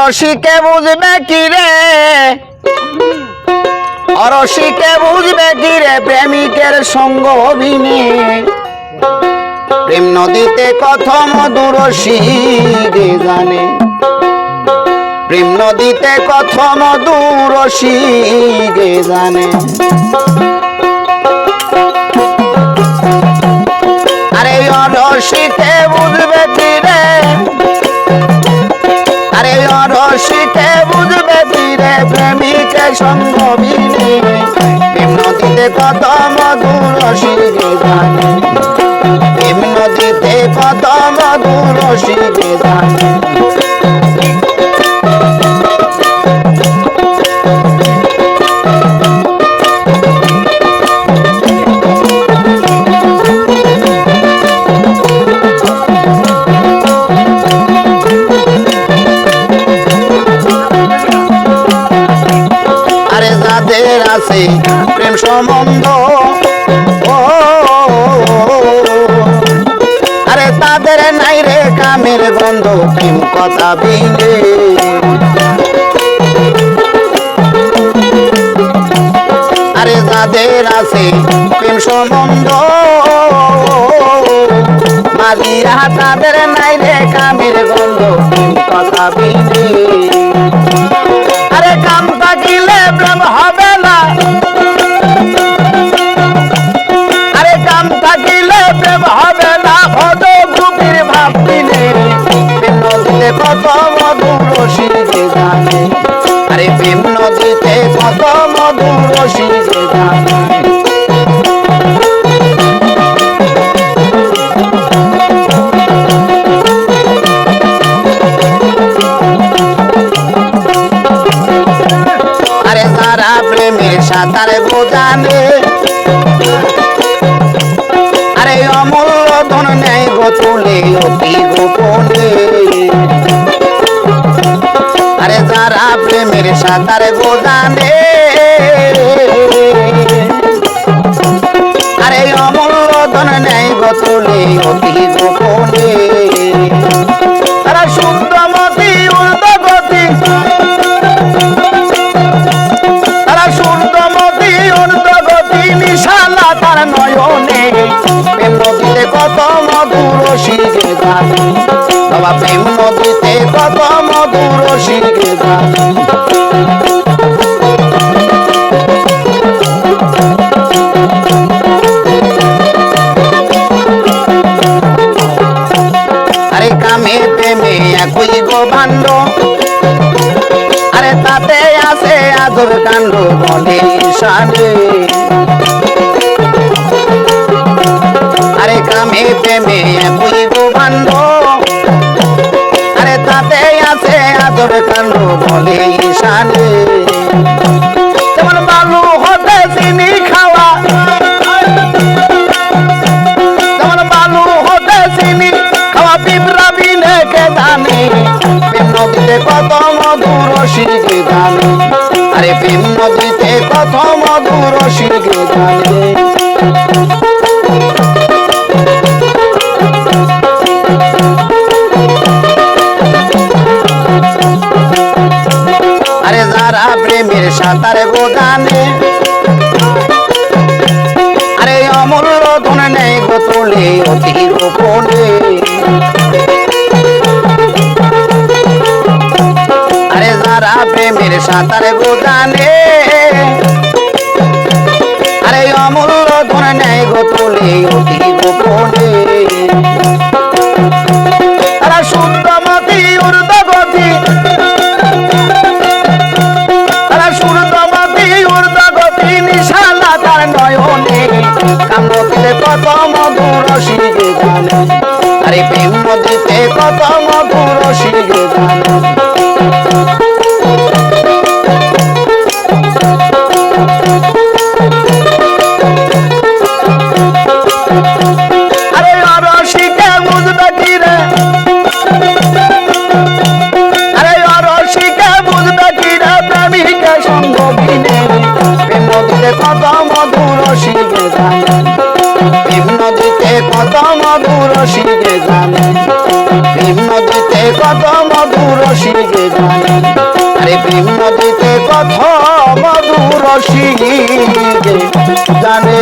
অরসিকে বুঝবে কি রে, অরসিকে বুঝবে কি রে প্রেমিকের সঙ্গ অভিনে। প্রেম নদীতে কত মধুর রসিকে জানে, প্রেম নদীতে কত মধুর রসিকে জানে। আরে অরসিকে বুঝবে কি রে, আরে অরসিকে বুঝবে কি রে প্রেমিকের সঙ্গ অভিনে। প্রেম নদীতে কত মধুর রসিকে জানে, প্রেম নদীতে কত মধুর রসিকে জানে। যাদের আছে প্রেম সম্বন্ধ, আরে তাদের নাই রে কামের গন্ধ প্রেম কথা বিনে। আরে যাদের আছে প্রেম সম্বন্ধ মাঝিরা, তাদের নাই রে কামের গন্ধ প্রেম কথা বিনে। আরে কাম থাকিলে প্রেম হবে না, আরে কাম থাকিলে প্রেম হবে না, হদ গ্রুপের ভাব দিলে। প্রেম নদীতে কত মধুর রসিকে জানে, আরে প্রেম নদীতে কত মধুর রসিকে জানে। প্রেমের সাঁতার বোঝানে, আরে অমূল্য ধন নেই গো তুলে অতি গোপনে। আরে যারা প্রেমের সাঁতার বোঝানে, আরে অমূল্য ধন নেই গো তুলে অতি গোপনে। তারা শুদ্ধমতি উর্ধগতি, নিশালা তার নয়নে। প্রেম নদীতে কত মধুর রসিকে জানে, বাবা প্রেম নদীতে কত মধুর রসিকে জানে। আরে কামে প্রেমে একই গো ভাণ্ড, আরে তাতে আছে আদর কাণ্ড বলে শানে। আরে কামে প্রেমে একই গো ভাণ্ড, আরে তাতে আছে আদর কাণ্ড বলে শানে। যেমন বালু হতে চিনি খাওয়া, যেমন বালু হতে চিনি খাওয়া পিঁপড়া বিনে কে জানে। প্রেম নদীতে কত মধুর রসিকে জানে, আরে প্রেম নদীতে কত মধুর রসিকে জানে। আরে যারা প্রেমের সাঁতার বোঝানে, আরে অমূল্য ধন নেই গো তুলে অতি গোপনে। আরে যারা প্রেমের সাঁতার বোঝানে, আরে অমূল্য ধন নেই গো তুলে অতি গোপনে। তারা শুদ্ধমতি ঊর্ধ্বগতি, তারা শুদ্ধমতি ঊর্ধ্বগতি নিশালা তার নয়নে। কাম নদীতে কত মধুর রসিকে জানে, আরে প্রেম নদীতে কত মধুর রসিকে জানে। আরে অরসিকে বুঝবে কি রে, আরে অরসিকে বুঝবে কি রে প্রেমিকের সঙ্গ অভিনে। প্রেম নদীতে কত মধুর রসিকে জানে, প্রেম নদীতে কত মধুর রসিকে জানে। প্রেম নদীতে কত মধুর রসিকে জানে আরে প্রেম নদীতে কত মধুর রসিকে জানে।